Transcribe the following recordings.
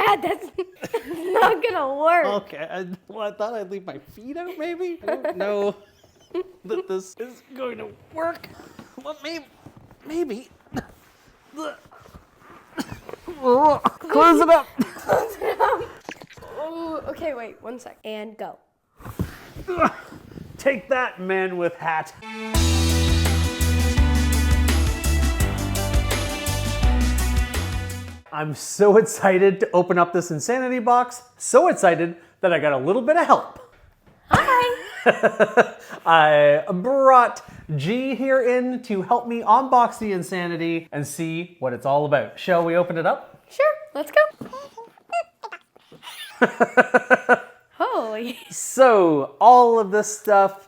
Dad, that's not gonna work. Okay, I thought I'd leave my feet out maybe? I don't know that this is going to work. Well, maybe. Close it up. Oh, okay, wait, 1 sec. And go. Take that, man with hat. I'm so excited to open up this insanity box. So excited that I got a little bit of help. Hi. I brought G here in to help me unbox the insanity and see what it's all about. Shall we open it up? Sure, let's go. Holy. So all of this stuff,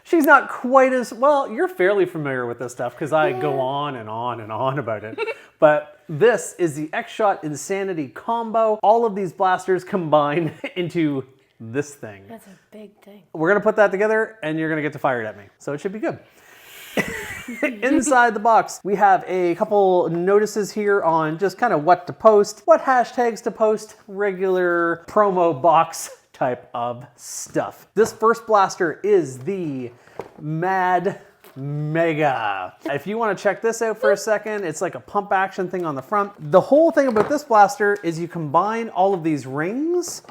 she's not quite as, well, you're fairly familiar with this stuff because I go on and on and on about it. But this is the X-Shot Insanity combo. All of these blasters combine into this thing. That's a big thing. We're gonna put that together and you're gonna get to fire it at me. So it should be good. Inside the box, we have a couple notices here on just kind of what to post, what hashtags to post, regular promo box type of stuff. This first blaster is the Mad Mega. If you want to check this out for a second, it's like a pump action thing on the front. The whole thing about this blaster is you combine all of these rings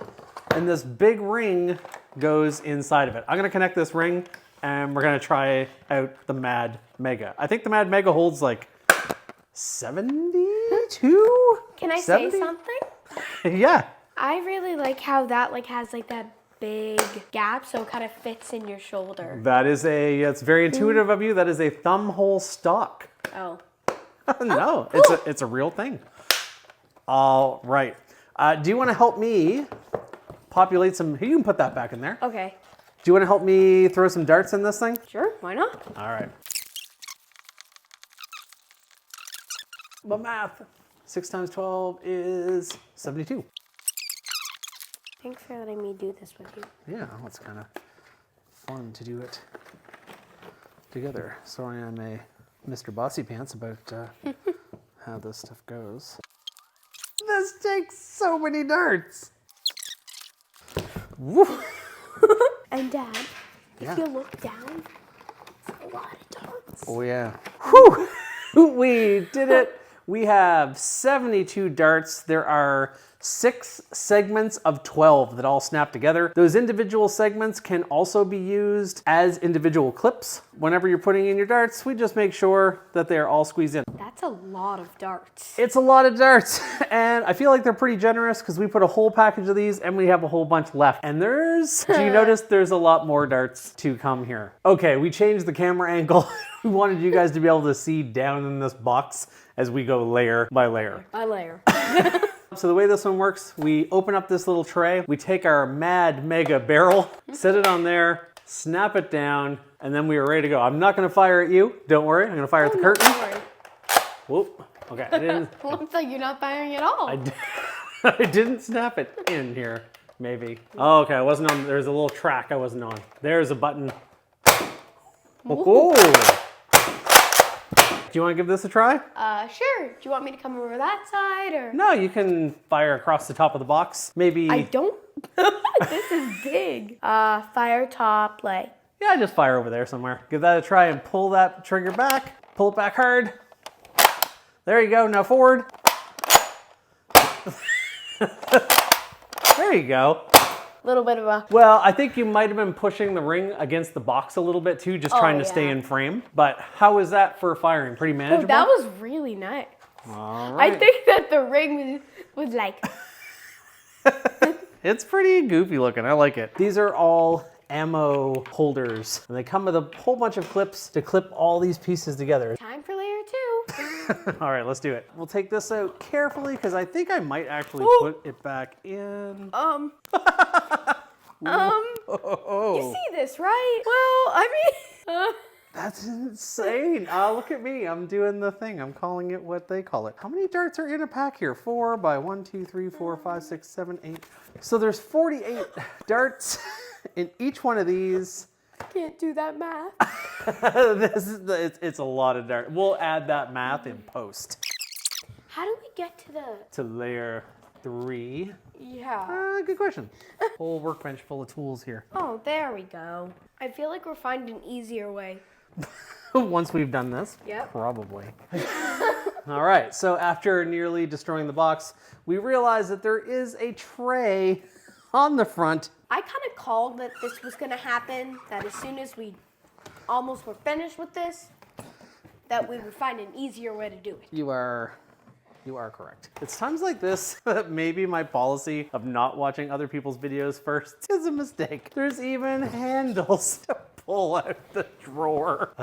and this big ring goes inside of it. I'm gonna connect this ring and we're gonna try out the Mad Mega. I think the Mad Mega holds like 72? Can I 70? say something? Yeah. I really like how that has like that big gap so it kind of fits in your shoulder. That is it's very intuitive of you. That is a thumb hole stock. Oh. No, cool. it's a real thing. All right. Do you want to help me populate some, you can put that back in there. Okay. Do you want to help me throw some darts in this thing? Sure, why not? All right. But math, 6 times 12 is 72. Thanks for letting me do this with you. Yeah, it's kind of fun to do it together. Sorry I'm a Mr. Bossy Pants about how this stuff goes. This takes so many darts. Woo. And Dad, Yeah. if you look down, it's a lot of darts. Oh yeah. Whew. We did it. We have 72 darts. There are 6 segments of 12 that all snap together. Those individual segments can also be used as individual clips. Whenever you're putting in your darts, we just make sure that they're all squeezed in. That's a lot of darts. It's a lot of darts, and I feel like they're pretty generous because we put a whole package of these and we have a whole bunch left. And do you notice there's a lot more darts to come here? Okay, we changed the camera angle. We wanted you guys to be able to see down in this box as we go layer by layer. By layer. So the way this one works, we open up this little tray, we take our Mad Mega barrel, set it on there, snap it down, and then we are ready to go. I'm not gonna fire at you, don't worry, I'm gonna fire at the curtain. Don't worry. Whoop, okay, I didn't. Looks like you're not firing at all. I didn't snap it in here, maybe. Oh, okay, I wasn't on, there's a little track I wasn't on. There's a button. Oh. Do you want to give this a try? Sure. Do you want me to come over that side or? No, you can fire across the top of the box. Maybe. I don't. This is big. Fire top, like. Yeah, just fire over there somewhere. Give that a try and pull that trigger back. Pull it back hard. There you go, now forward. There you go. Little bit of a. Well, I think you might have been pushing the ring against the box a little bit too, just trying to stay in frame. But how is that for firing? Pretty manageable? Oh, that was really nice. All right. I think that the ring was like. It's pretty goofy looking, I like it. These are all ammo holders. And they come with a whole bunch of clips to clip all these pieces together. Time for layer 2. All right, let's do it. We'll take this out carefully because I think I might actually put it back in. You see this, right? Well, I mean, That's insane. Look at me. I'm doing the thing. I'm calling it what they call it. How many darts are in a pack here? 4 by 1, 2, 3, 4, 5, 6, 7, 8. So there's 48 darts in each one of these. I can't do that math. It's a lot of darts. We'll add that math in post. How do we get to the... To layer 3. Yeah. Good question. Whole workbench full of tools here. Oh, there we go. I feel like we're finding an easier way. Once we've done this, Yep. probably. All right, so after nearly destroying the box, we realized that there is a tray on the front. I kind of called that this was going to happen, that as soon as we almost were finished with this, that we would find an easier way to do it. You are correct. It's times like this that maybe my policy of not watching other people's videos first is a mistake. There's even handles to pull out the drawer.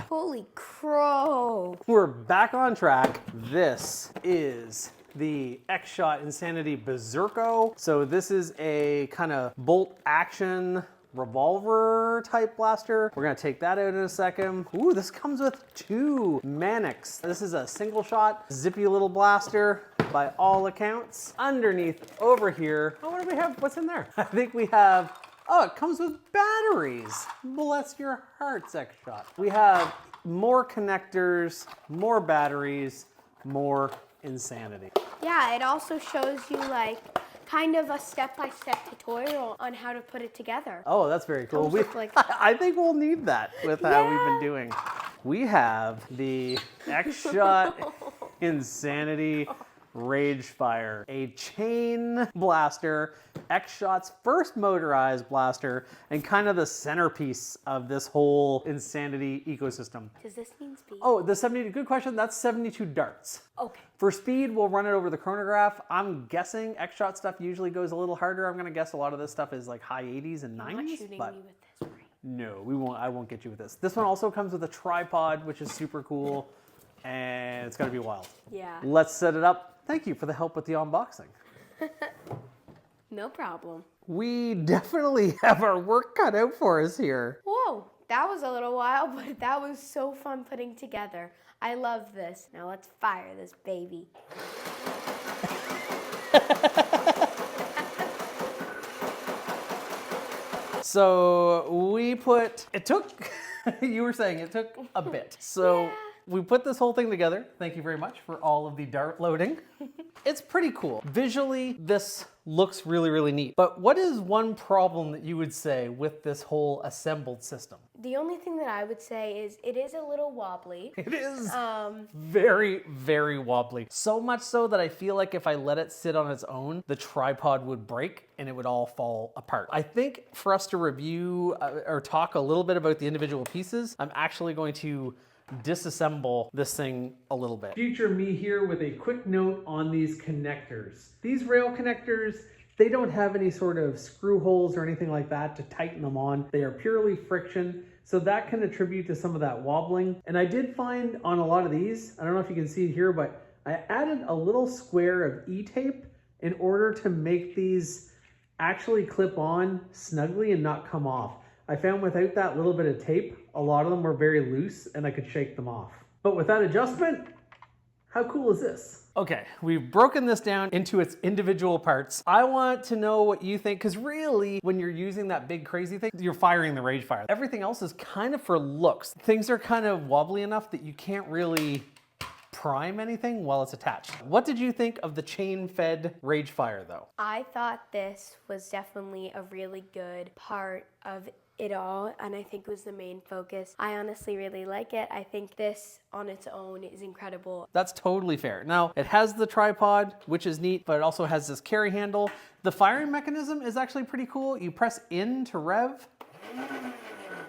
Holy crow. We're back on track. This is the X-Shot Insanity BERZERKO. So this is a kind of bolt action revolver type blaster. We're gonna take that out in a second. Ooh, this comes with 2 MANICs. This is a single shot, zippy little blaster by all accounts. Underneath over here, oh, what do we have? What's in there? I think we have, oh, it comes with batteries. Bless your hearts, X-Shot. We have more connectors, more batteries, more insanity. Yeah, it also shows you like kind of a step-by-step tutorial on how to put it together. Oh, that's very cool. Almost like- I think we'll need that with how we've been doing. We have the X-Shot Insanity RAGEFIRE, a chain blaster, X-Shot's first motorized blaster, and kind of the centerpiece of this whole Insanity ecosystem. Does this mean speed? Oh, the 70, good question, that's 72 darts. Okay. For speed, we'll run it over the chronograph. I'm guessing X-Shot stuff usually goes a little harder. I'm gonna guess a lot of this stuff is like high 80s and 90s. You're not shooting but me with this, right? no, we won't. I won't get you with this. This one also comes with a tripod, which is super cool, and it's gonna be wild. Yeah. Let's set it up. Thank you for the help with the unboxing. No problem. We definitely have our work cut out for us here. Whoa, that was a little while, but that was so fun putting together. I love this. Now let's fire this baby. So we put, it took, you were saying it took a bit. So Yeah. we put this whole thing together. Thank you very much for all of the dart loading. It's pretty cool. Visually, this looks really, really neat. But what is one problem that you would say with this whole assembled system? The only thing that I would say is it is a little wobbly. It is very, very wobbly. So much so that I feel like if I let it sit on its own, the tripod would break and it would all fall apart. I think for us to review or talk a little bit about the individual pieces, I'm actually going to disassemble this thing a little bit. Future me here with a quick note on these connectors. These rail connectors, they don't have any sort of screw holes or anything like that to tighten them on. They are purely friction, so that can attribute to some of that wobbling. And I did find on a lot of these, I don't know if you can see it here, but I added a little square of E-tape in order to make these actually clip on snugly and not come off. I found without that little bit of tape, a lot of them were very loose and I could shake them off. But with that adjustment, how cool is this? Okay, we've broken this down into its individual parts. I want to know what you think, because really, when you're using that big crazy thing, you're firing the RAGEFIRE. Everything else is kind of for looks. Things are kind of wobbly enough that you can't really prime anything while it's attached. What did you think of the chain-fed RAGEFIRE though? I thought this was definitely a really good part of it all, and I think it was the main focus. I honestly really like it. I think this on its own is incredible. That's totally fair. Now, it has the tripod, which is neat, but it also has this carry handle. The firing mechanism is actually pretty cool. You press in to rev,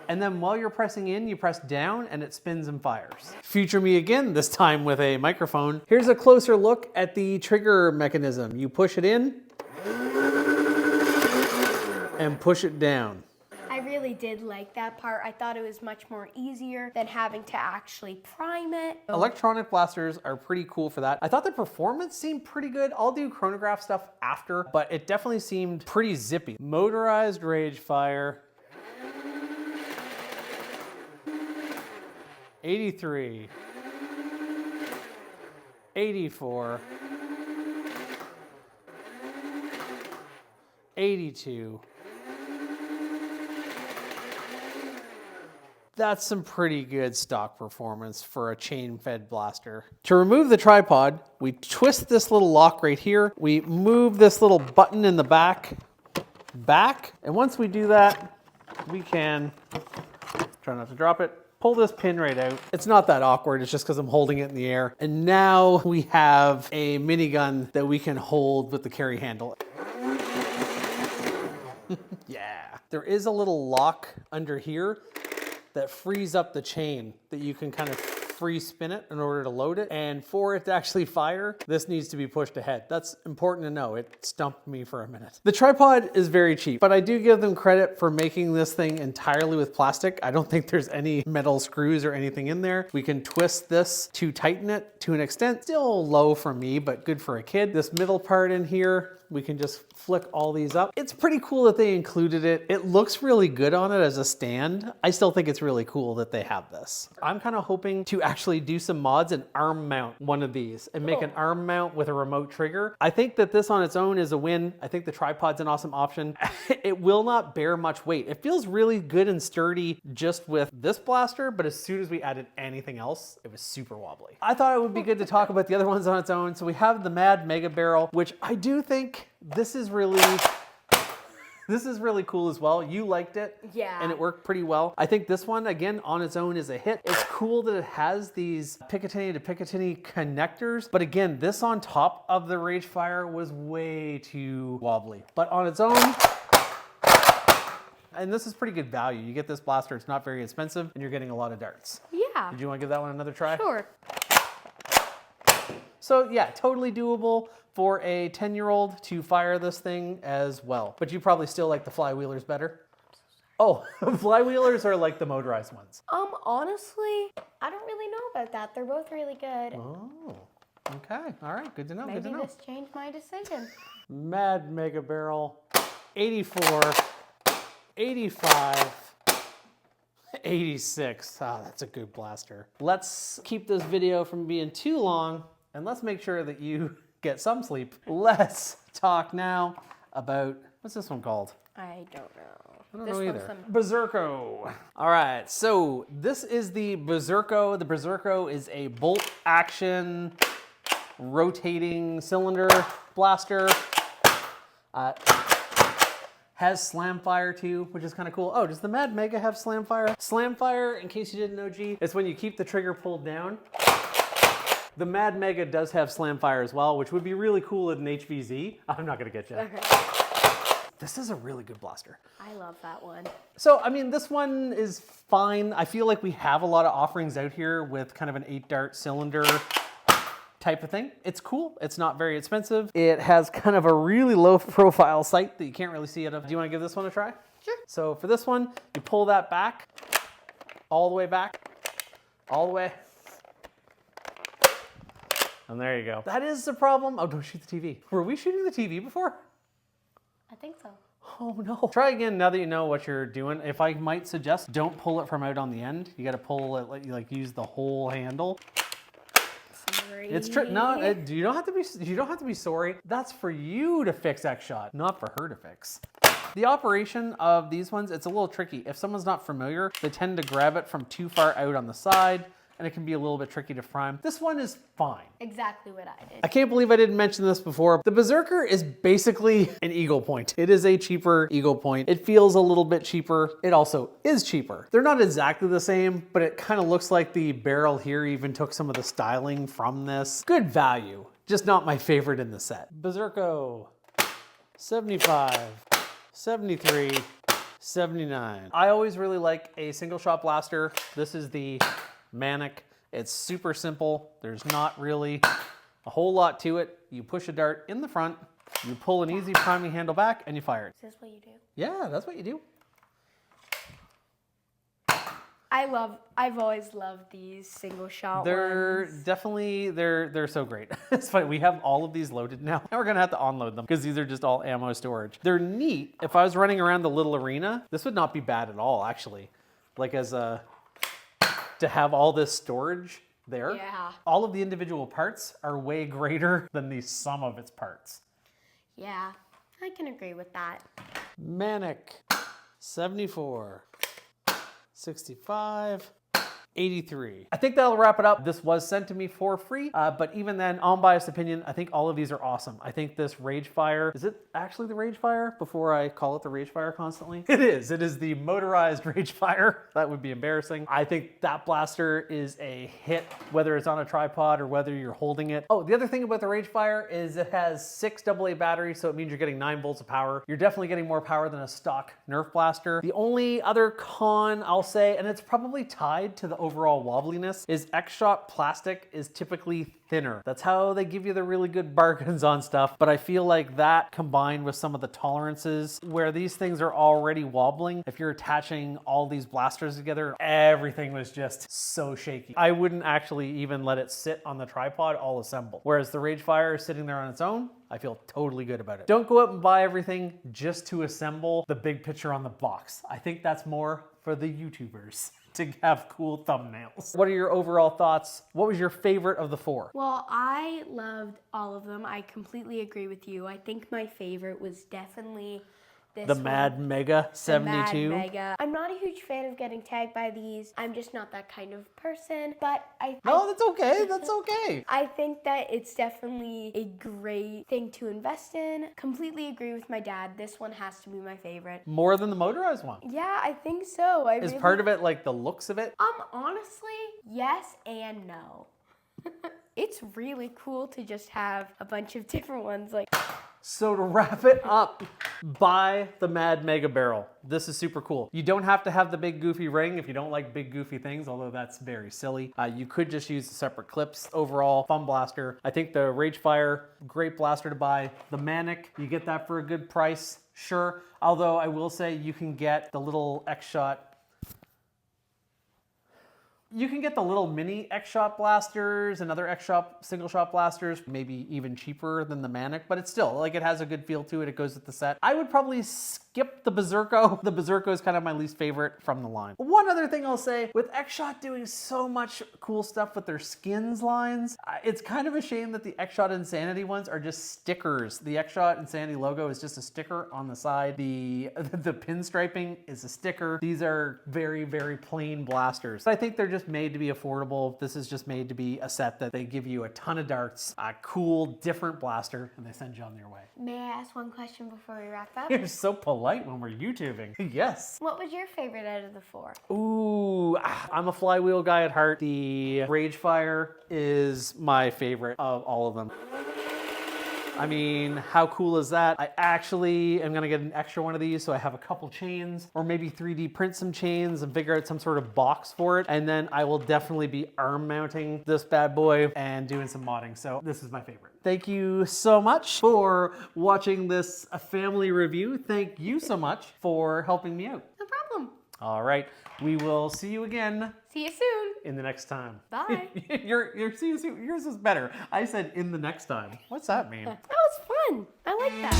and then while you're pressing in, you press down and it spins and fires. Future me again, this time with a microphone. Here's a closer look at the trigger mechanism. You push it in and push it down. I really did like that part. I thought it was much more easier than having to actually prime it. Electronic blasters are pretty cool for that. I thought the performance seemed pretty good. I'll do chronograph stuff after, but it definitely seemed pretty zippy. Motorized RAGEFIRE. 83. 84. 82. That's some pretty good stock performance for a chain-fed blaster. To remove the tripod, we twist this little lock right here. We move this little button in the back, and once we do that, we can, try not to drop it, pull this pin right out. It's not that awkward, it's just because I'm holding it in the air. And now we have a minigun that we can hold with the carry handle. Yeah. There is a little lock under here that frees up the chain that you can kind of free spin it in order to load it. And for it to actually fire, this needs to be pushed ahead. That's important to know. It stumped me for a minute. The tripod is very cheap, but I do give them credit for making this thing entirely with plastic. I don't think there's any metal screws or anything in there. We can twist this to tighten it to an extent. Still low for me, but good for a kid. This middle part in here, we can just flick all these up. It's pretty cool that they included it. It looks really good on it as a stand. I still think it's really cool that they have this. I'm kind of hoping to actually do some mods and arm mount one of these and make an arm mount with a remote trigger. I think that this on its own is a win. I think the tripod's an awesome option. It will not bear much weight. It feels really good and sturdy just with this blaster, but as soon as we added anything else, it was super wobbly. I thought it would be good to talk about the other ones on its own. So we have the Mad Mega Barrel, which I do think this is really cool as well. You liked it. Yeah. And it worked pretty well. I think this one, again, on its own is a hit. It's cool that it has these Picatinny to Picatinny connectors. But again, this on top of the RAGEFIRE was way too wobbly. But on its own, and this is pretty good value. You get this blaster, it's not very expensive, and you're getting a lot of darts. Yeah. Did you want to give that one another try? Sure. So yeah, totally doable for a 10-year-old to fire this thing as well. But you probably still like the flywheelers better? Oh, flywheelers are like the motorized ones. Honestly, I don't really know about that. They're both really good. Oh, okay. All right, good to know, Maybe good to know. this changed my decision. Mad Mega Barrel, 84, 85, 86. Ah, that's a good blaster. Let's keep this video from being too long, and let's make sure that you get some sleep. Let's talk now about, what's this one called? I don't know. I don't know either. BERZERKO. All right, so this is the BERZERKO. The BERZERKO is a bolt action rotating cylinder blaster. Has slam fire too, which is kind of cool. Oh, does the Mad Mega have slam fire? Slam fire, in case you didn't know, G, is when you keep the trigger pulled down. The Mad Mega does have slam fire as well, which would be really cool at an HVZ. I'm not gonna get you. Okay. This is a really good blaster. I love that one. So, I mean, this one is fine. I feel like we have a lot of offerings out here with kind of an 8-dart cylinder type of thing. It's cool. It's not very expensive. It has kind of a really low profile sight that you can't really see out of. Do you want to give this one a try? Sure. So for this one, you pull that back, all the way back, all the way. And there you go. That is the problem. Oh, don't shoot the TV. Were we shooting the TV before? I think so. Oh no. Try again now that you know what you're doing. If I might suggest, don't pull it from out on the end. You got to pull it, like use the whole handle. Sorry. It's true. No, you don't have to be. You don't have to be sorry. That's for you to fix that shot, not for her to fix. The operation of these ones, it's a little tricky. If someone's not familiar, they tend to grab it from too far out on the side, and it can be a little bit tricky to prime. This one is fine. Exactly what I did. I can't believe I didn't mention this before. The Berserker is basically an Eagle Point. It is a cheaper Eagle Point. It feels a little bit cheaper. It also is cheaper. They're not exactly the same, but it kind of looks like the barrel here even took some of the styling from this. Good value, just not my favorite in the set. BERZERKO, 75, 73, 79. I always really like a single shot blaster. This is the MANIC. It's super simple. There's not really a whole lot to it. You push a dart in the front, you pull an easy priming handle back, and you fire it. Is this what you do? Yeah, that's what you do. I've always loved these single shot They're ones. definitely, they're so great. It's funny, we have all of these loaded now, and we're gonna have to unload them because these are just all ammo storage. They're neat. If I was running around the little arena, this would not be bad at all, actually. Like as a, to have all this storage there. Yeah. All of the individual parts are way greater than the sum of its parts. Yeah, I can agree with that. MANIC, 74, 65, 83. I think that'll wrap it up. This was sent to me for free, but even then, unbiased opinion, I think all of these are awesome. I think this RAGEFIRE, is it actually the RAGEFIRE before I call it the RAGEFIRE constantly? It is. It is the motorized RAGEFIRE. That would be embarrassing. I think that blaster is a hit, whether it's on a tripod or whether you're holding it. Oh, the other thing about the RAGEFIRE is it has 6 AA batteries, so it means you're getting 9 volts of power. You're definitely getting more power than a stock Nerf blaster. The only other con I'll say, and it's probably tied to the overall wobbliness, is X-Shot plastic is typically thinner. That's how they give you the really good bargains on stuff. But I feel like that combined with some of the tolerances where these things are already wobbling, if you're attaching all these blasters together, everything was just so shaky. I wouldn't actually even let it sit on the tripod all assembled. Whereas the RAGEFIRE is sitting there on its own, I feel totally good about it. Don't go out and buy everything just to assemble the big picture on the box. I think that's more for the YouTubers to have cool thumbnails. What are your overall thoughts? What was your favorite of the 4? Well, I loved all of them. I completely agree with you. I think my favorite was definitely this The one. Mad Mega 72? The Mad Mega. I'm not a huge fan of getting tagged by these. I'm just not that kind of person, but No, that's okay. That's okay. I think that it's definitely a great thing to invest in. Completely agree with my dad. This one has to be my favorite. More than the motorized one. Yeah, I think so. Is part of it like the looks of it? Honestly, yes and no. It's really cool to just have a bunch of different ones like. So to wrap it up, buy the Mad Mega Barrel. This is super cool. You don't have to have the big goofy ring if you don't like big goofy things, although that's very silly. You could just use the separate clips. Overall, fun blaster. I think the RAGEFIRE, great blaster to buy. The MANIC, you get that for a good price, sure. Although I will say you can get the little X-Shot. You can get the little mini X-Shot blasters and other X-Shot single shot blasters, maybe even cheaper than the MANIC, but it's still, like, it has a good feel to it. It goes with the set. I would probably skip the BERZERKO. The BERZERKO is kind of my least favorite from the line. One other thing I'll say, with X-Shot doing so much cool stuff with their skins lines, it's kind of a shame that the X-Shot Insanity ones are just stickers. The X-Shot Insanity logo is just a sticker on the side. The pinstriping is a sticker. These are very, very plain blasters. I think they're just made to be affordable. This is just made to be a set that they give you a ton of darts, a cool, different blaster, and they send you on your way. May I ask one question before we wrap up? You're so polite when we're YouTubing. Yes. What was your favorite out of the 4? Ooh, I'm a flywheel guy at heart. The RAGEFIRE is my favorite of all of them. I mean, how cool is that? I actually am gonna get an extra one of these so I have a couple chains, or maybe 3D print some chains and figure out some sort of box for it. And then I will definitely be arm mounting this bad boy and doing some modding. So this is my favorite. Thank you so much for watching this family review. Thank you so much for helping me out. No problem. All right, we will see you again. See you soon. In the next time. Bye. Your see you soon. Yours is better. I said in the next time. What's that mean? That was fun. I like that.